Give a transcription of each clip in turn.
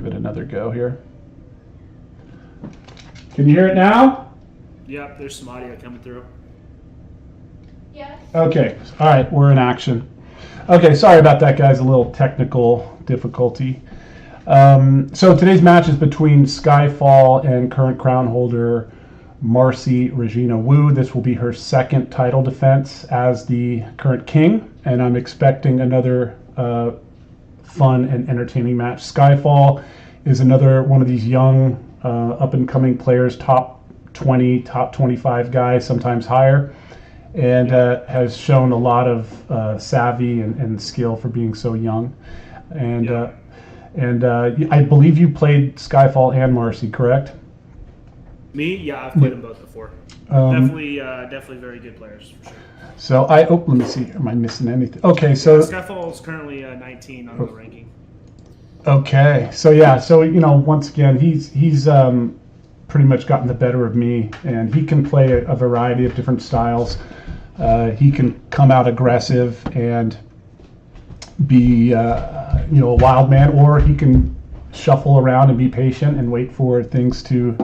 give it another go here. Can you hear it now? Yep, there's some audio coming through. Yes. Okay, all right, we're in action. Okay, sorry about that, guys, a little technical difficulty. So today's match is between Skyfall and current crown holder Marcy Regina Wu. This will be her second title defense as the current king, and I'm expecting another fun and entertaining match. Skyfall is another one of these young, up-and-coming players, top 20, top 25 guys, sometimes higher, and has shown a lot of savvy and skill for being so young. And I believe you played Skyfall and Marcy, correct? Me? Yeah, I've played them both before. Definitely very good players, for sure. So let me see. Am I missing anything? Okay, so Skyfall is currently 19 on the ranking. Okay, so once again, he's pretty much gotten the better of me, and he can play a variety of different styles. He can come out aggressive and be a wild man, or he can shuffle around and be patient and wait for things to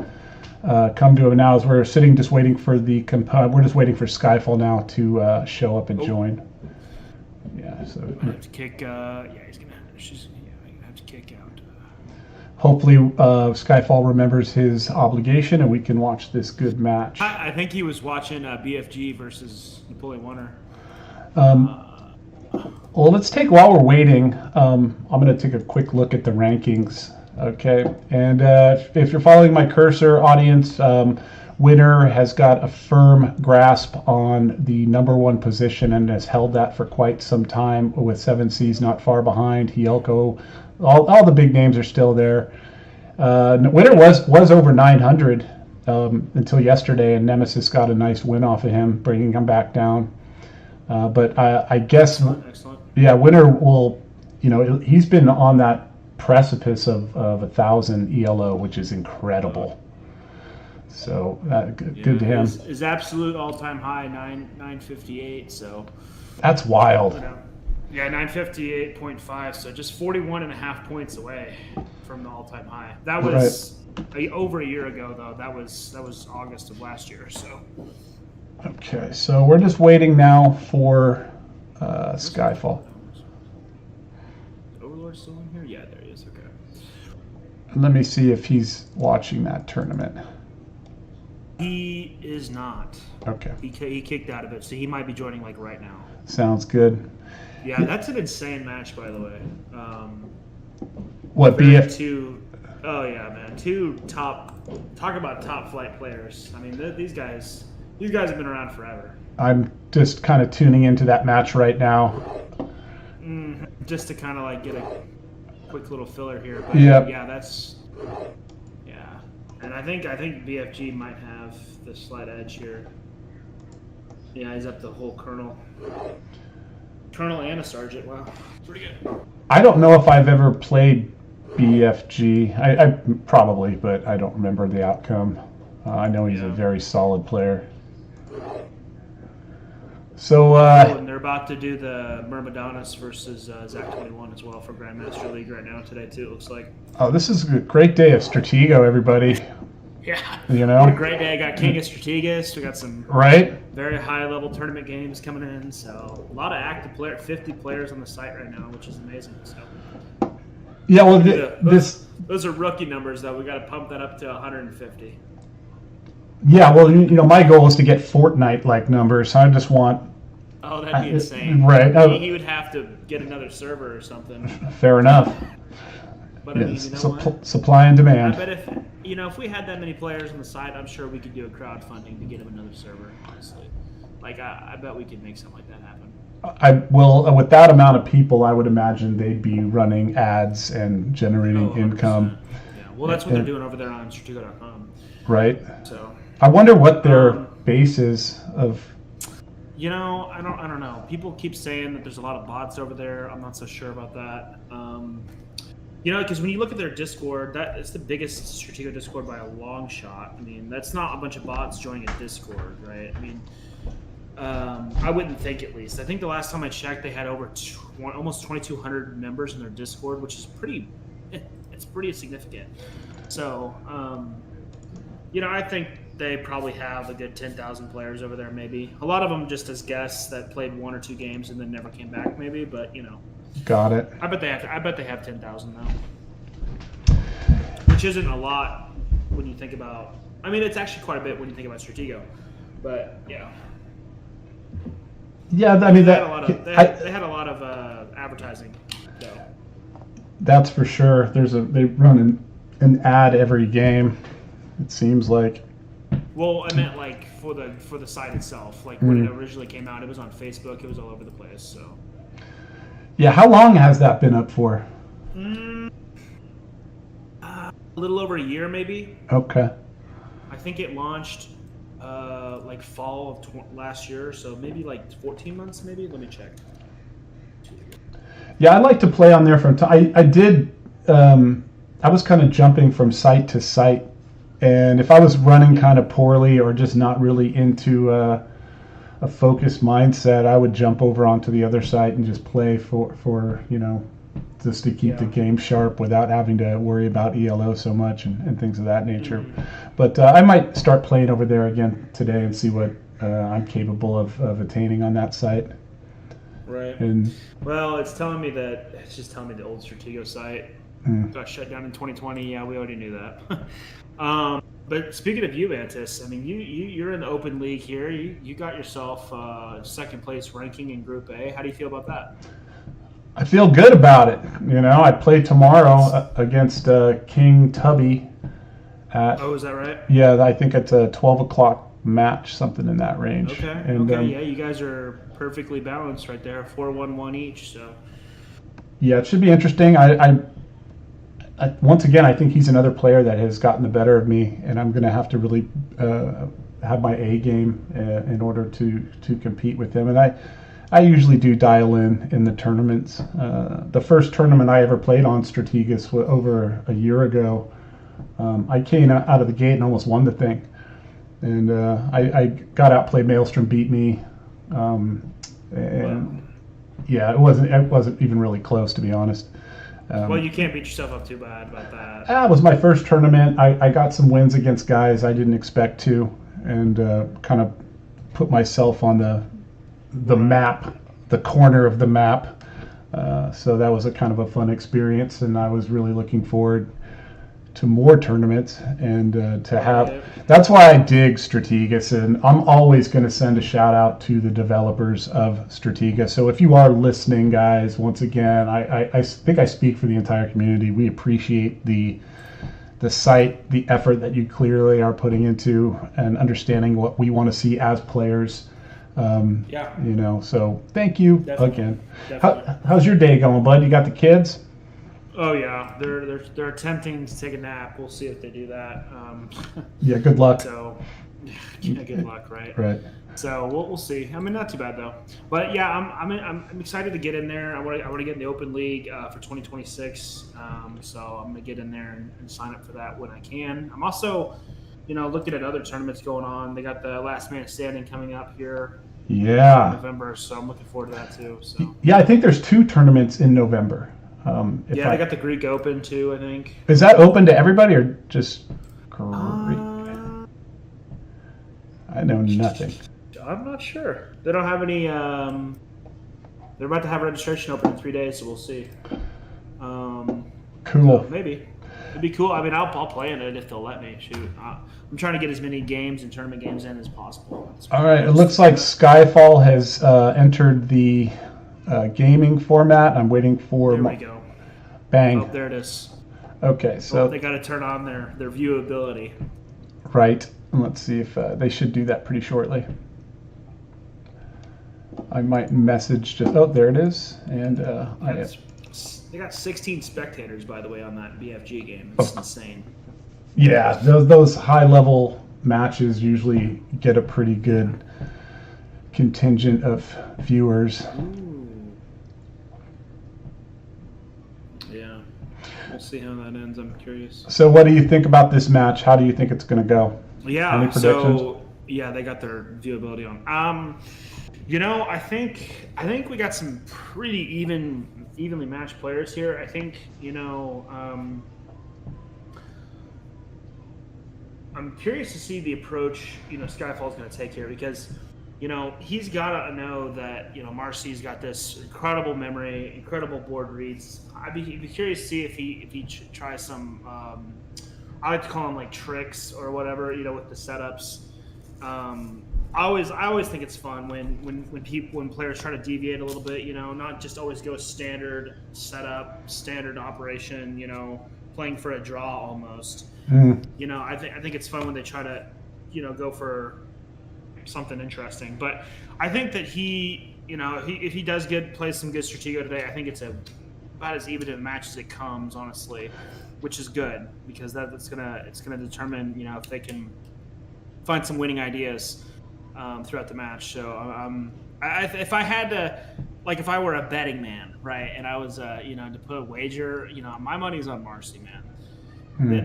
come to him. Now, as we're sitting just waiting for we're just waiting for Skyfall now to show up and join. Yeah, so have to kick. He's gonna have to kick out. Hopefully, Skyfall remembers his obligation, and we can watch this good match. I think he was watching BFG versus Napoleon Warner. Well, while we're waiting, I'm going to take a quick look at the rankings. Okay, and if you're following my cursor, audience, Winner has got a firm grasp on the number one position and has held that for quite some time, with 7Cs not far behind. Hielko, all the big names are still there. Winner was over 900 until yesterday, and Nemesis got a nice win off of him, bringing him back down. But I guess, Excellent. Yeah, Winner will, he's been on that precipice of 1,000 ELO, which is incredible. So good to him. His absolute all-time high, 958. So that's wild. Yeah, 958.5. So just 41.5 points away from the all-time high. That was over a year ago, though. That was August of last year. So. Okay, so we're just waiting now for Skyfall. Is Overlord still in here? Yeah, there he is. Okay. And let me see if he's watching that tournament. He is not. Okay. He kicked out of it, so he might be joining right now. Sounds good. Yeah, that's an insane match, by the way. What Two? Oh yeah, man. Talk about top flight players. I mean, these guys have been around forever. I'm just kind of tuning into that match right now. Just to kind of get a quick little filler here. But and I think BFG might have the slight edge here. Yeah, he's up the whole colonel and a sergeant. Wow, pretty good. I don't know if I've ever played BFG. I probably, but I don't remember the outcome. I know he's a very solid player. So and they're about to do the Myrmidonis versus Zach 21 as well for Grandmaster League right now today too. It looks like. Oh, this is a great day of Stratego, everybody. Yeah. What a great day. I got King of Strategus. We got some very high level tournament games coming in. So a lot of active players, 50 players on the site right now, which is amazing. So. Yeah, well, those are rookie numbers though. We got to pump that up to 150. Yeah, well, my goal is to get Fortnite-like numbers. I just want. Oh, that'd be insane. Right. He would have to get another server or something. Fair enough. But I mean, what? Supply and demand. I bet if we had that many players on the site, I'm sure we could do a crowdfunding to get him another server. Honestly, I bet we could make something like that happen. With that amount of people, I would imagine they'd be running ads and generating income. Yeah, well, that's what they're doing over there on Stratego.com. Right. So. I wonder what their base is of. I don't know. People keep saying that there's a lot of bots over there. I'm not so sure about that. Because when you look at their Discord, it's the biggest Stratego Discord by a long shot. I mean, that's not a bunch of bots joining a Discord, right? I mean, I wouldn't think, at least. I think the last time I checked, they had over almost 2,200 members in their Discord, which is pretty. it's pretty significant. So, I think they probably have a good 10,000 players over there. Maybe a lot of them just as guests that played 1 or 2 games and then never came back. Maybe, but Got it. I bet they have 10,000 now, which isn't a lot when you think about. I mean, it's actually quite a bit when you think about Stratego, but yeah. Yeah, I mean they had a lot of advertising. So. That's for sure. They run an ad every game. It seems like. Well, I meant like for the site itself. Like when it originally came out, it was on Facebook. It was all over the place. So. Yeah, how long has that been up for? A little over a year, maybe. Okay. I think it launched like fall of last year, so maybe like 14 months, maybe. Let me check. Yeah, I like to play on there from time. I did. I was kind of jumping from site to site, and if I was running kind of poorly or just not really into a focused mindset, I would jump over onto the other site and just play for just to keep the game sharp without having to worry about ELO so much and things of that nature. But I might start playing over there again today and see what I'm capable of attaining on that site. Right. And well, it's just telling me the old Stratego site got shut down in 2020. Yeah, we already knew that. But speaking of you, Antis, I mean, you're in the open league here. You got yourself second place ranking in Group A. How do you feel about that? I feel good about it. I play tomorrow against King Tubby. Is that right? Yeah, I think it's a 12 o'clock match, something in that range. Okay. And, yeah, you guys are perfectly balanced right there, 4-1-1 each. So. Yeah, it should be interesting. I once again, I think he's another player that has gotten the better of me, and I'm going to have to really have my A game in order to compete with him. And I usually do dial in the tournaments. The first tournament I ever played on Strategus was over a year ago. I came out of the gate and almost won the thing. And I got outplayed. Maelstrom beat me. Yeah, it wasn't even really close, to be honest. Well, you can't beat yourself up too bad about that. It was my first tournament. I got some wins against guys I didn't expect to, and kind of put myself on the map, the corner of the map. So that was a kind of a fun experience, and I was really looking forward to more tournaments and to have. That's why I dig Strategus, and I'm always going to send a shout out to the developers of Strategus. So if you are listening, guys, once again, I think I speak for the entire community. We appreciate the site, the effort that you clearly are putting into and understanding what we want to see as players. So thank you again. How's your day going, bud? You got the kids? Oh yeah, they're attempting to take a nap. We'll see if they do that. Yeah, good luck. So, yeah, good luck, right? Right. So we'll see. I mean, not too bad though. But yeah, I'm excited to get in there. I want to get in the open league for 2026. So I'm gonna get in there and sign up for that when I can. I'm also, looking at other tournaments going on. They got the Last Man Standing coming up here. Yeah. In November, so I'm looking forward to that too. So. Yeah, I think there's 2 tournaments in November. They got the Greek Open too, I think. Is that open to everybody or just Greek? I know nothing. I'm not sure. They don't have any. They're about to have registration open in 3 days, so we'll see. Cool. So maybe it'd be cool. I mean, I'll play in it if they'll let me. Shoot, I'm trying to get as many games and tournament games in as possible. All right. It looks like Skyfall has entered the gaming format. I'm waiting for. There we go. Bang. Oh, there it is. Okay, so they got to turn on their viewability. Right. Let's see if they should do that pretty shortly. I might message just. Oh, there it is. And they got 16 spectators, by the way, on that BFG game. It's insane. Yeah, those high level matches usually get a pretty good contingent of viewers. Ooh. Yeah, we'll see how that ends. I'm curious. So, what do you think about this match? How do you think it's going to go? Yeah. Any predictions? So they got their viewability on. I think we got some pretty evenly matched players here. I think I'm curious to see the approach Skyfall's going to take here, because he's got to know that Marcy's got this incredible memory, incredible board reads. I'd be curious to see if he tries some. I like to call them like tricks or whatever, with the setups. I always think it's fun when players try to deviate a little bit, not just always go standard setup, standard operation, playing for a draw almost. I think it's fun when they try to, go for something interesting. But I think that if he does play some good Stratego today, I think it's about as even a match as it comes, honestly, which is good, because it's gonna determine if they can find some winning ideas throughout the match. So if I had to, like, if I were a betting man, right, and I was to put a wager, my money's on Marcy, man.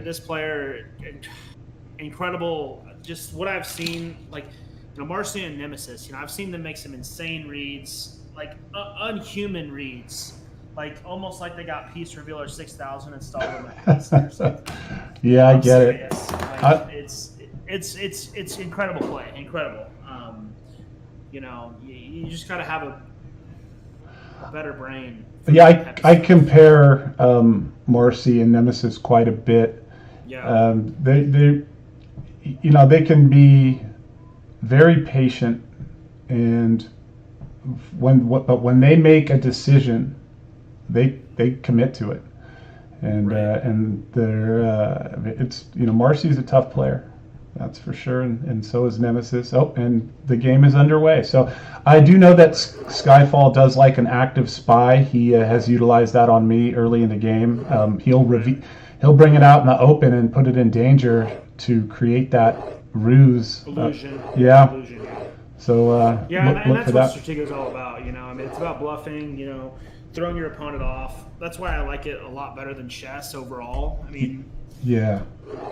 This player, incredible. Just what I've seen, like, Marcy and Nemesis. I've seen them make some insane reads, like unhuman reads, like almost like they got Piece Revealer 6000 installed in their piece or something. Yeah, I get serious. it. Like, it's incredible play, incredible. You just got to have a better brain. Yeah, I compare Marcy and Nemesis quite a bit. Yeah. They can be very patient, and when they make a decision, they commit to it, and Right. And they're Marcy's a tough player, that's for sure, and so is Nemesis. Oh, and the game is underway. So I do know that Skyfall does like an active spy. He has utilized that on me early in the game. He'll bring it out in the open and put it in danger to create that ruse. Illusion. Yeah. Illusion. So and look that's for what that. Stratego's all about. It's about bluffing. Throwing your opponent off. That's why I like it a lot better than chess overall. I mean, Yeah.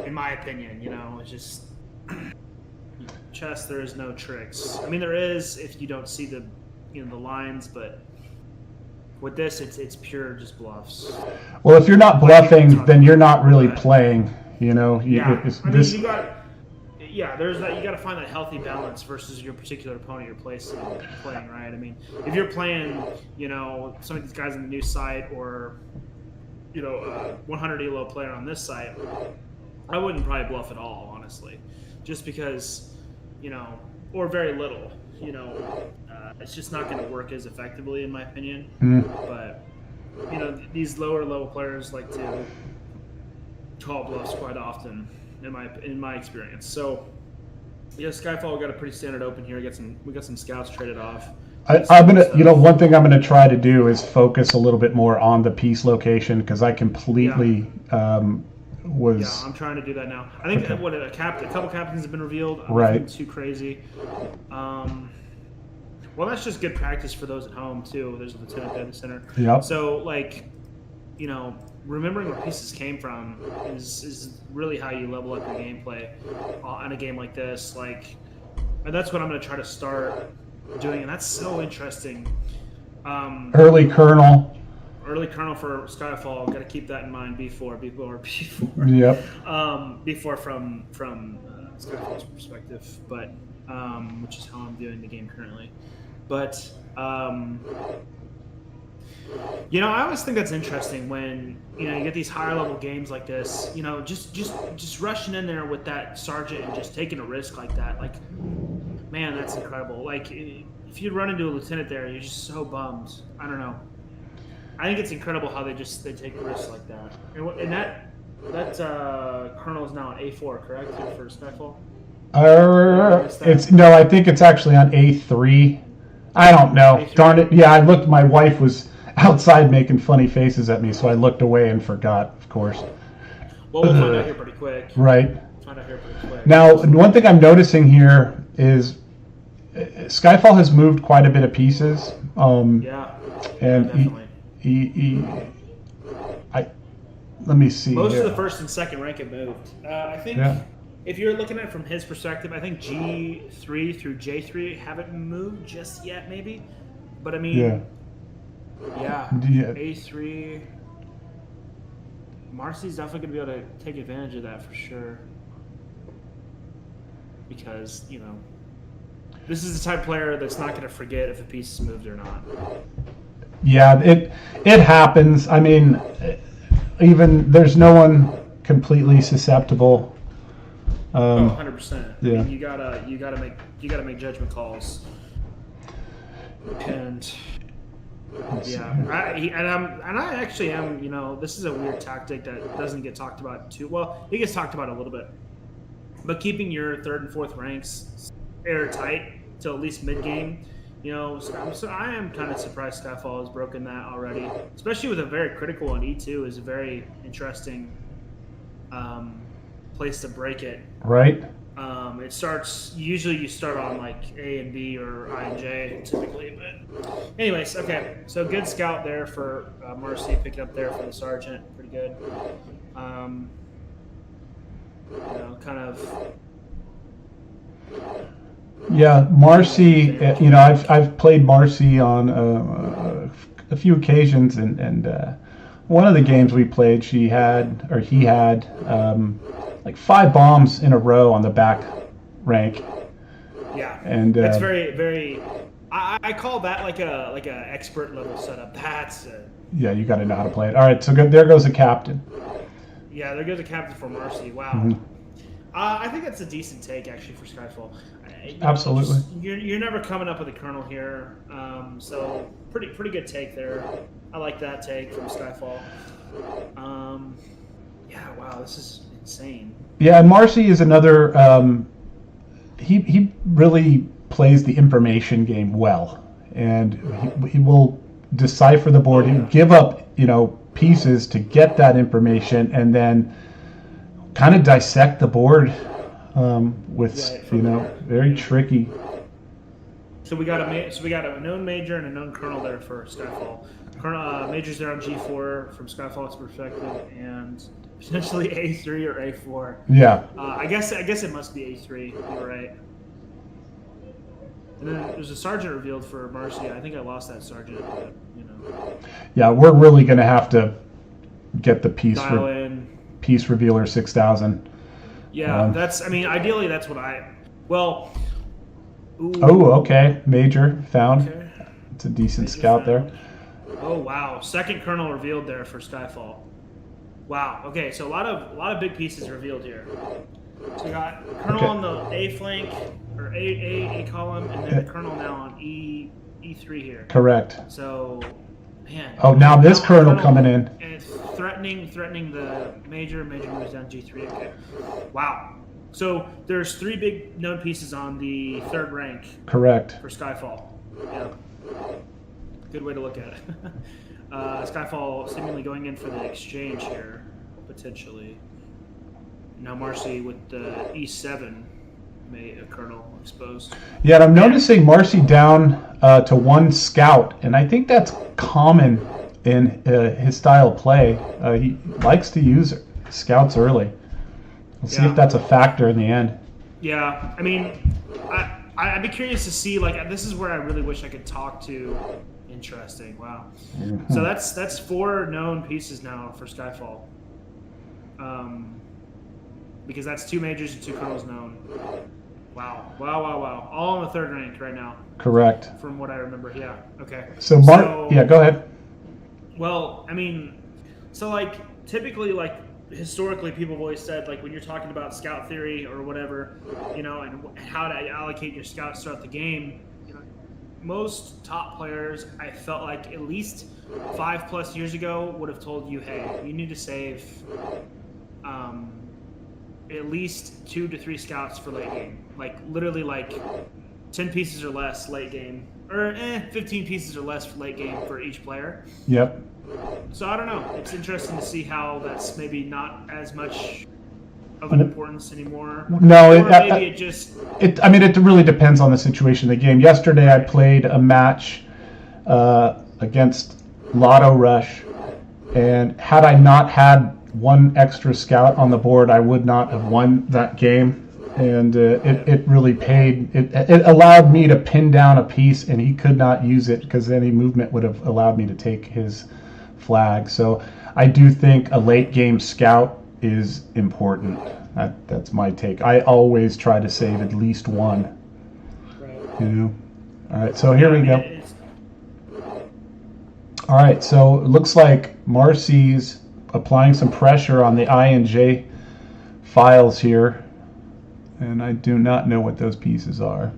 in my opinion, it's just chess. There is no tricks. I mean, there is if you don't see the the lines, but with this, it's pure just bluffs. Well, if you're not bluffing, then you're not really playing. There's that. You got to find that healthy balance versus your particular opponent you're playing, right? I mean, if you're playing, some of these guys on the new site, or 100 elo player on this site, I wouldn't probably bluff at all, honestly, just because, or very little, it's just not going to work as effectively, in my opinion. But these lower level players like to call bluffs quite often, in my experience. So Skyfall got a pretty standard open here. We got some scouts traded off. I'm gonna, one thing I'm gonna try to do is focus a little bit more on the piece location, because I completely was. Yeah, I'm trying to do that now. I think Okay. a couple captains have been revealed. Right. Nothing too crazy. Well, that's just good practice for those at home too. There's a lieutenant dead center. Yep. So remembering where pieces came from is really how you level up your gameplay on a game like this. And that's what I'm going to try to start doing, and that's so interesting. Early kernel. Early kernel for Skyfall. Got to keep that in mind before. Yep. Before from Skyfall's perspective, but which is how I'm viewing the game currently. But I always think that's interesting when you get these higher level games like this. Just rushing in there with that sergeant and just taking a risk like that. Like, man, that's incredible. Like, if you run into a lieutenant there, you're just so bummed. I don't know. I think it's incredible how they take risks like that. And that kernel is now on A4, correct, for Skyfall? I think it's actually on A3. I don't know. A3? Darn it. Yeah, I looked. My wife was outside making funny faces at me, so I looked away and forgot, of course. Well, we'll find out here pretty quick. Right. Quick. Now, one thing I'm noticing here is Skyfall has moved quite a bit of pieces. Yeah. And definitely. Let me see. Most here. of the first and second rank have moved. I think if you're looking at it from his perspective, I think G3 through J3 haven't moved just yet, maybe. But I mean, yeah. A3. Marcy's definitely going to be able to take advantage of that for sure. because this is the type of player that's not going to forget if a piece is moved or not. Yeah, it happens. I mean, even there's no one completely susceptible. 100%. Yeah. I mean, you gotta make judgment calls. And I actually am. This is a weird tactic that doesn't get talked about too well. It gets talked about a little bit, but keeping your third and fourth ranks airtight till at least mid game. So I am kind of surprised Skyfall has broken that already, especially with a very critical one. E2 is a very interesting place to break it. Right. It starts, usually you start on like A and B or I and J typically, but anyways, okay. So good scout there for Marcy, pick it up there for the sergeant, pretty good. Kind of. Yeah, Marcy. I've played Marcy on a few occasions, and one of the games we played, he had like 5 bombs in a row on the back rank. Yeah, and that's very, very. I call that like a expert level setup. That's yeah, you got to know how to play it. All right, so good. There goes the captain. Yeah, there goes the captain for Marcy. Wow. Mm-hmm. I think that's a decent take actually for Skyfall. Absolutely. You're never coming up with a colonel here, so pretty good take there. I like that take from Skyfall. Yeah, wow, this is insane. Yeah, and Marcy is another. He really plays the information game well, and he will decipher the board. He'll give up pieces to get that information, and then kind of dissect the board with very tricky. So we got a known major and a known colonel there for Skyfall. Major's there on G4 from Skyfall's perspective, and potentially A3 or A4. Yeah. I guess it must be A3. You're right. And then there's a sergeant revealed for Marcy. I think I lost that sergeant, but Yeah, we're really gonna have to get the dial in. Piece revealer 6000. Yeah, ideally that's what Well. Ooh. Oh, okay. Major found. Okay. It's a decent Major scout found. there. Oh wow! Second colonel revealed there for Skyfall. Wow. Okay, so a lot of big pieces revealed here. So we got colonel on the A flank or A column, and then the colonel now on E3 here. Correct. So, man. Oh, now this colonel coming in. And it's threatening the major. Major moves down G3. Okay. Wow. So there's 3 big known pieces on the third rank. Correct. For Skyfall. Yeah. Good way to look at it. Skyfall seemingly going in for the exchange here, potentially. Now Marcy with the E7, a colonel exposed. Yeah, and I'm noticing Marcy down to 1 scout, and I think that's common in his style of play. He likes to use scouts early. We'll see if that's a factor in the end. Yeah, I mean, I'd be curious to see. Like, this is where I really wish I could talk to. Interesting. Wow. Mm-hmm. So that's 4 known pieces now for Skyfall. Because that's 2 majors and 2 colonels known. Wow. All in the third rank right now. Correct. From what I remember. Yeah. Okay. So yeah, go ahead. Well, I mean, so like typically like. Historically, people have always said, like, when you're talking about scout theory or whatever, and how to allocate your scouts throughout the game, most top players, I felt like at least 5+ years ago would have told you, hey, you need to save at least 2 to 3 scouts for late game. Like, literally, like, 10 pieces or less late game, or 15 pieces or less for late game for each player. Yep. So I don't know. It's interesting to see how that's maybe not as much of an importance anymore. No, it really depends on the situation of the game. Yesterday I played a match against Lotto Rush, and had I not had 1 extra scout on the board, I would not have won that game. And it really paid. It allowed me to pin down a piece, and he could not use it because any movement would have allowed me to take his flag. So I do think a late game scout is important. That's my take. I always try to save at least one. Right. You know. All right, so here we go. It's- All right, so it looks like Marcy's applying some pressure on the I and J files here, and I do not know what those pieces are.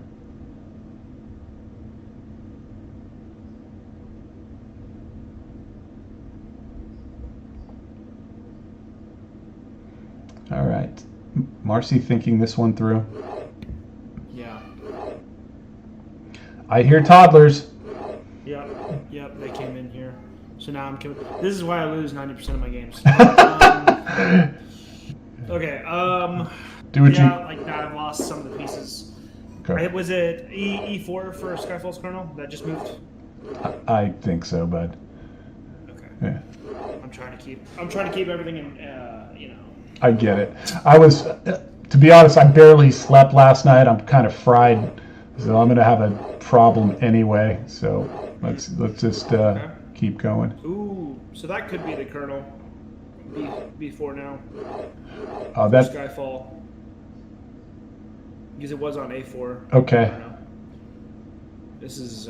All right, Marcy thinking this one through. Yeah. I hear toddlers. Yep, they came in here. So now I'm coming. This is why I lose 90% of my games. Okay. Do what yeah, you. like that. I've lost some of the pieces. Okay. Was it E4 for Skyfall's kernel that just moved? I think so, bud. Okay. Yeah. I'm trying to keep everything in. I get it. I was, to be honest, I barely slept last night. I'm kind of fried, so I'm gonna have a problem anyway. So let's just keep going. Ooh, so that could be the kernel. B4 now. That Skyfall. Because it was on A4. okay. I don't know. This is.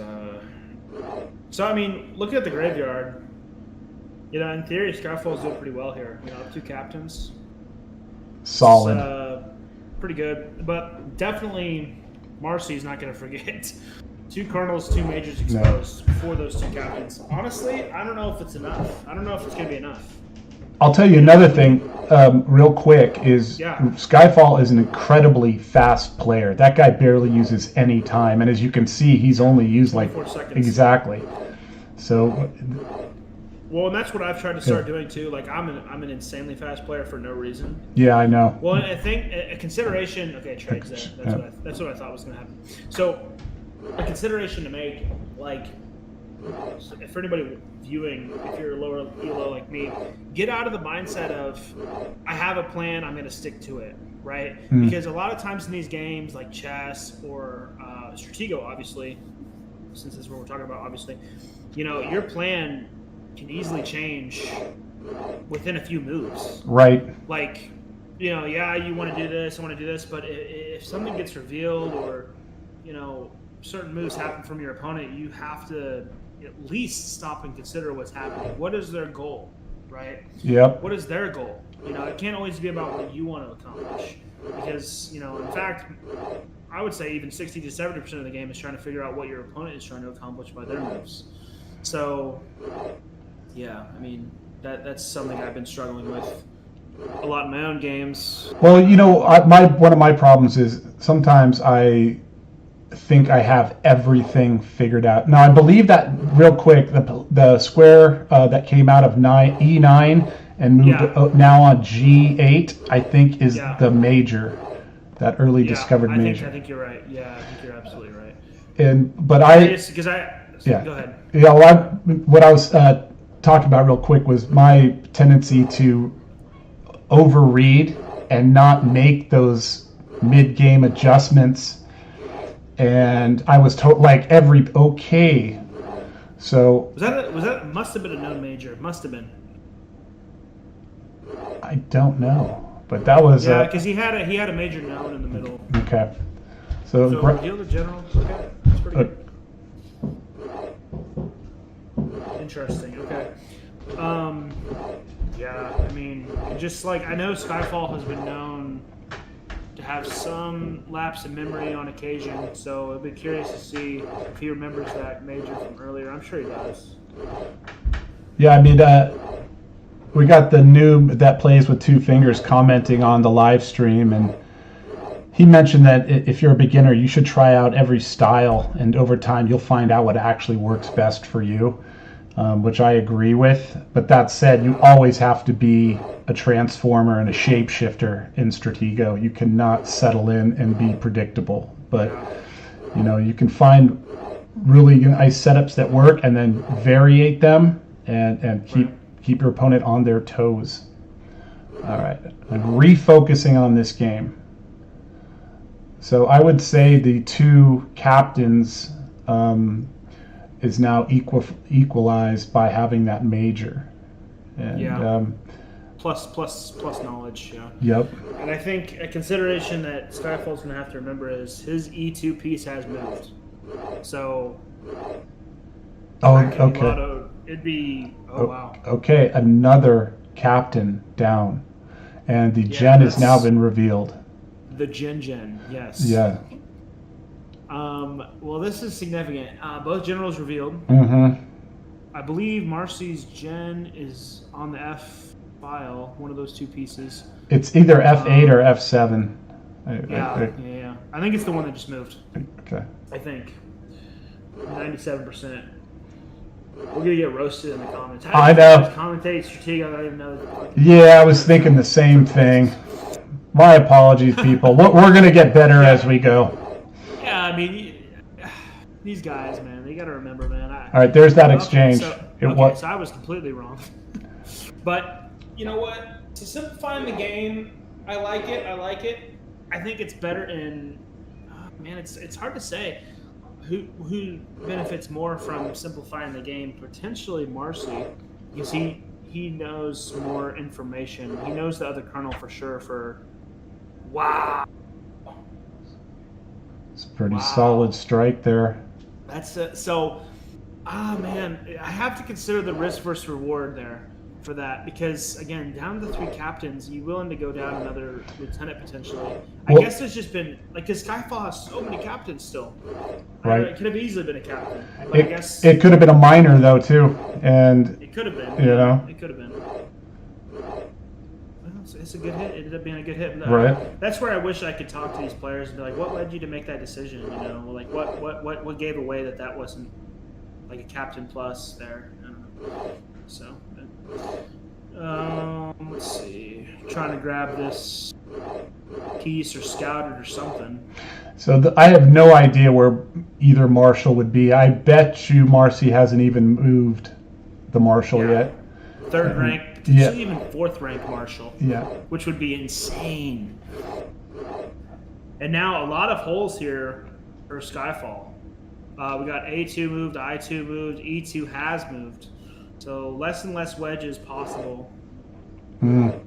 So I mean, looking at the graveyard, in theory, Skyfall's doing pretty well here. 2 captains. Solid. It's, pretty good, but definitely Marcy's not going to forget 2 kernels, 2 majors exposed for those 2 captains. Honestly, I don't know if it's enough. I don't know if it's going to be enough. I'll tell you another thing, real quick, is Skyfall is an incredibly fast player. That guy barely uses any time, and as you can see, he's only used like 24 seconds. Exactly. So. Well, and that's what I've tried to start doing too. Like I'm an insanely fast player for no reason. Yeah, I know. Well, I think a consideration. Okay, trades there. That's what I thought was going to happen. So, a consideration to make, like, for anybody viewing, if you're a lower elo like me, get out of the mindset of I have a plan, I'm going to stick to it, right? Because a lot of times in these games, like chess or Stratego, obviously, since this is what we're talking about, obviously, your plan can easily change within a few moves. Right. Like, you want to do this, I want to do this, but if something gets revealed or, certain moves happen from your opponent, you have to at least stop and consider what's happening. What is their goal, right? Yep. What is their goal? It can't always be about what you want to accomplish because, in fact, I would say even 60 to 70% of the game is trying to figure out what your opponent is trying to accomplish by their moves. So, yeah, I mean, that's something I've been struggling with a lot in my own games. Well, one of my problems is sometimes I think I have everything figured out. Now, I believe that real quick, the square that came out of E9 and moved now on G8, I think is the major, that early discovered major. I think you're right. Yeah, I think you're absolutely right. Go ahead. Yeah, well, what I was talking about real quick was my tendency to overread and not make those mid-game adjustments. And I was told so was that must have been a known major. It must have been. I don't know, but that was because he had a major known in the middle. Okay, so deal the general. Okay, that's pretty good. Interesting. Okay. Yeah, I mean, just like I know Skyfall has been known to have some lapse in memory on occasion, so I'd be curious to see if he remembers that major from earlier. I'm sure he does. Yeah, I mean, we got the noob that plays with 2 fingers commenting on the live stream, and he mentioned that if you're a beginner, you should try out every style, and over time you'll find out what actually works best for you, which I agree with. But that said, you always have to be a transformer and a shapeshifter in Stratego. You cannot settle in and be predictable. But, you can find really nice setups that work and then variate them and keep your opponent on their toes. All right, I'm refocusing on this game. So I would say the 2 captains is now equalized by having that major. And plus knowledge. Yeah. Yep. And I think a consideration that Skyfall's going to have to remember is his E2 piece has moved. So. Oh, that could be okay. it'd be. Oh wow. Okay, another captain down, and the gen has now been revealed. The Gen, yes. Yeah. Well, this is significant. Both generals revealed. Mm-hmm. I believe Marcy's Gen is on the F file, one of those two pieces. It's either F8 or F7. Yeah. I think it's the one that just moved. Okay. I think. 97%. We're gonna get roasted in the comments. I know. Commentate Stratego. I don't even know. Yeah, I was thinking the same thing. My apologies, people. We're gonna get better as we go. Yeah, I mean, these guys, man, they got to remember, man. All right, there's that exchange. So I was completely wrong. But you know what? To simplifying the game, I like it. I think it's better in. Man, it's hard to say who benefits more from simplifying the game. Potentially Marcy, because he knows more information. He knows the other kernel for sure. Wow. It's a pretty solid strike there. That's so. Man, I have to consider the risk versus reward there for that because again, down to 3 captains, you willing to go down another lieutenant potentially? I guess there's just been like because Skyfall has so many captains still. Right. It could have easily been a captain. But I guess it could have been a minor though too, and it could have been. You know, it could have been. It's a good hit. It ended up being a good hit. Right. That's where I wish I could talk to these players and be like, "What led you to make that decision?" You know, like what gave away that wasn't like a captain plus there. I don't know. So, let's see. Trying to grab this piece or scout it or something. So I have no idea where either Marshall would be. I bet you Marcy hasn't even moved the Marshall yet. 3rd rank. Potentially even 4th rank Marshall. Yeah. Which would be insane. And now a lot of holes here for Skyfall. We got A2 moved, I2 moved, E2 has moved. So less and less wedges possible. No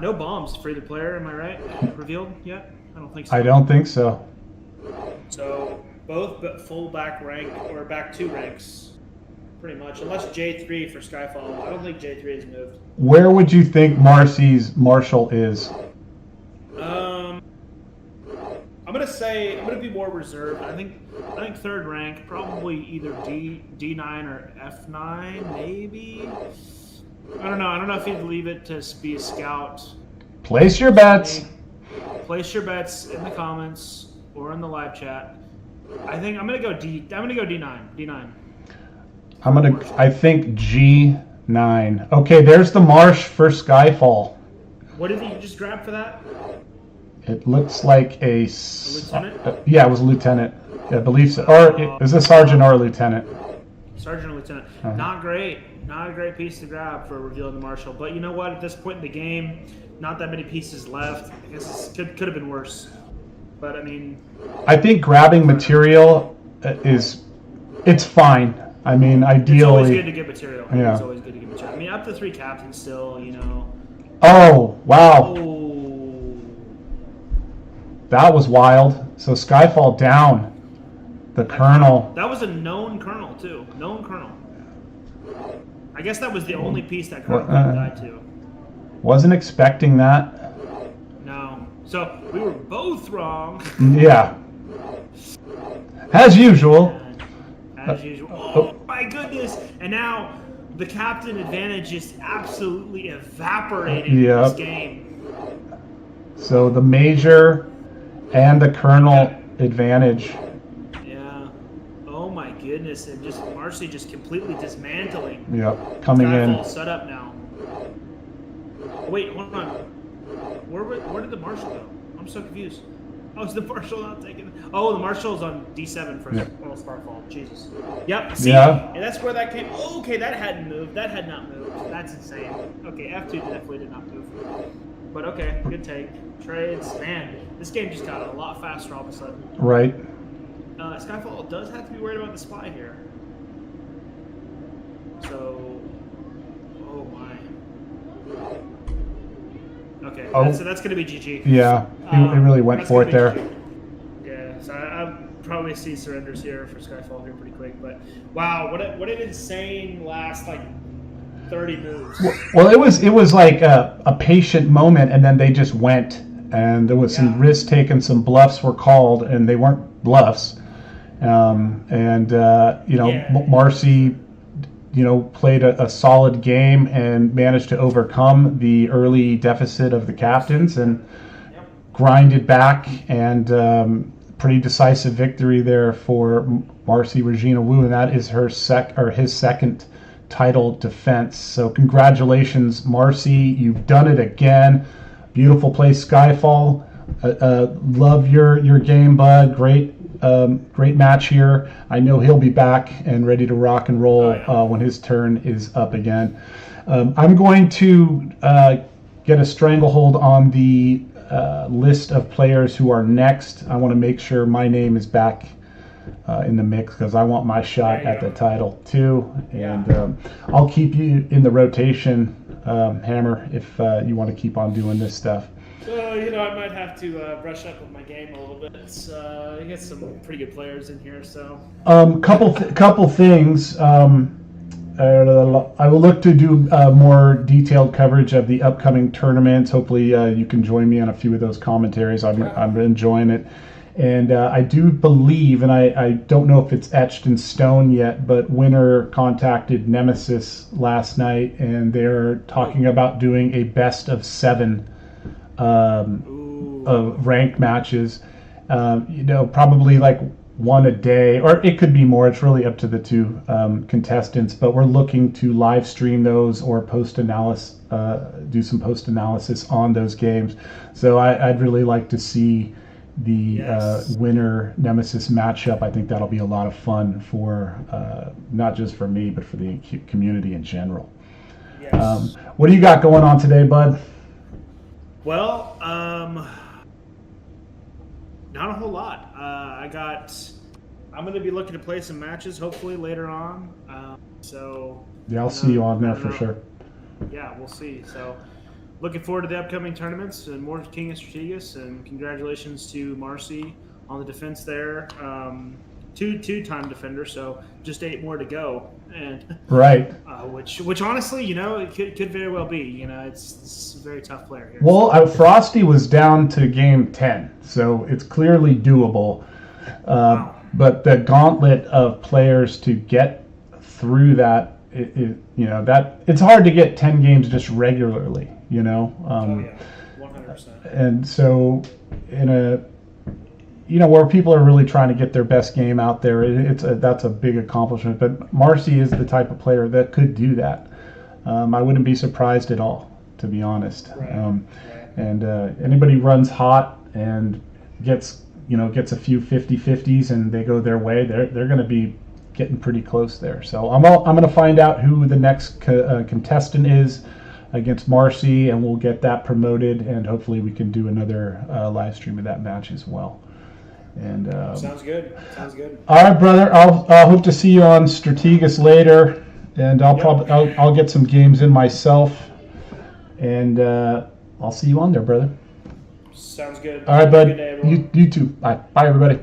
bombs for either player, am I right? Revealed yet? I don't think so. I don't think so. So both but full back rank or back 2 ranks. Pretty much, unless J3 for Skyfall. I don't think J3 has moved. Where would you think Marcy's Marshall is? I'm gonna be more reserved. I think 3rd rank, probably either D9 or F9, maybe. I don't know if you'd leave it to be a scout. Place your bets. Place your bets in the comments or in the live chat. I'm gonna go D9. D9. I think G9. Okay, there's the Marsh for Skyfall. What did you just grab for that? It looks like a lieutenant? Yeah, it was a lieutenant. Yeah, I believe so. Or it was a sergeant or a lieutenant. Sergeant or lieutenant. Not great. Not a great piece to grab for revealing the Marshal. But you know what? At this point in the game, not that many pieces left. I guess it could have been worse. But I mean, I think grabbing material it's fine. I mean, ideally, it's always good to get material. Yeah. It's always good to get material. I mean, up to 3 captains still, you know. Oh, wow. Oh. That was wild. So Skyfall down. The Colonel. That was a known Colonel, too. Known Colonel. I guess that was the only piece that Colonel died to. Wasn't expecting that. No. So, we were both wrong. Yeah. As usual. As usual. Oh, my goodness. And now the captain advantage is absolutely evaporated in this game. So the Major and the Colonel advantage. Yeah. Oh, my goodness. And just Marcy just completely dismantling. Yep. Coming Skyfall in. set up now. Oh, wait, hold on. Where did the Marshal go? I'm so confused. Oh, is the Marshal not taking? Oh, the Marshal's on D7 for Skyfall. Jesus. Yep. See, and that's where that came. Oh, okay, that hadn't moved. That had not moved. That's insane. Okay, F2 definitely did not move. But okay, good take. Trades. Man, this game just got a lot faster all of a sudden. Right. Skyfall does have to be worried about the spy here. So, oh my. Okay, Oh. that's going to be GG. Yeah, he really went That's for it gonna there. be GG. Yeah, so I'll probably see surrenders here for Skyfall here pretty quick. But wow, what an insane last 30 moves. Well, it was like a patient moment, and then they just went, and there was some risks taken, some bluffs were called, and they weren't bluffs. Marcy, played a solid game and managed to overcome the early deficit of the captains and grinded back, and pretty decisive victory there for Marcy Regina Wu, and that is his second title defense. So congratulations, Marcy, you've done it again. Beautiful play, Skyfall. Love your game, bud. Great match here. I know he'll be back and ready to rock and roll when his turn is up again. I'm going to get a stranglehold on the list of players who are next. I want to make sure my name is back in the mix because I want my shot at the title too. And I'll keep you in the rotation, Hammer, if you want to keep on doing this stuff. Well, I might have to brush up with my game a little bit. I got some pretty good players in here, so. Couple things. I will look to do more detailed coverage of the upcoming tournaments. Hopefully, you can join me on a few of those commentaries. I'm enjoying it. And I do believe, and I don't know if it's etched in stone yet, but Winner contacted Nemesis last night, and they're talking about doing a best of 7 of ranked matches. Probably like one a day, or it could be more. It's really up to the two contestants, but we're looking to live stream those or do some post analysis on those games. So I'd really like to see the Winner Nemesis matchup. I think that'll be a lot of fun for not just for me, but for the community in general. Yes. What do you got going on today, bud? Well, not a whole lot. I'm going to be looking to play some matches hopefully later on. I'll see you on there for sure. Yeah, we'll see. So looking forward to the upcoming tournaments and more King of Strategus, and congratulations to Marcy on the defense there. Two-time defender, so just 8 more to go, and right. Which honestly, it could very well be. It's a very tough player here. Well, Frosty was down to game 10, so it's clearly doable. Wow. But the gauntlet of players to get through that, that it's hard to get 10 games just regularly. 100%. And so in a where people are really trying to get their best game out there, that's a big accomplishment. But Marcy is the type of player that could do that. I wouldn't be surprised at all, to be honest. Right. And anybody runs hot and gets a few 50-50s and they go their way, they're going to be getting pretty close there. So I'm going to find out who the next contestant is against Marcy, and we'll get that promoted, and hopefully we can do another live stream of that match as well. And Sounds good. All right, brother. I'll hope to see you on Strategus later, and I'll get some games in myself, and I'll see you on there, brother. Sounds good. All right, bud. Good day, everyone. You too. Bye, everybody.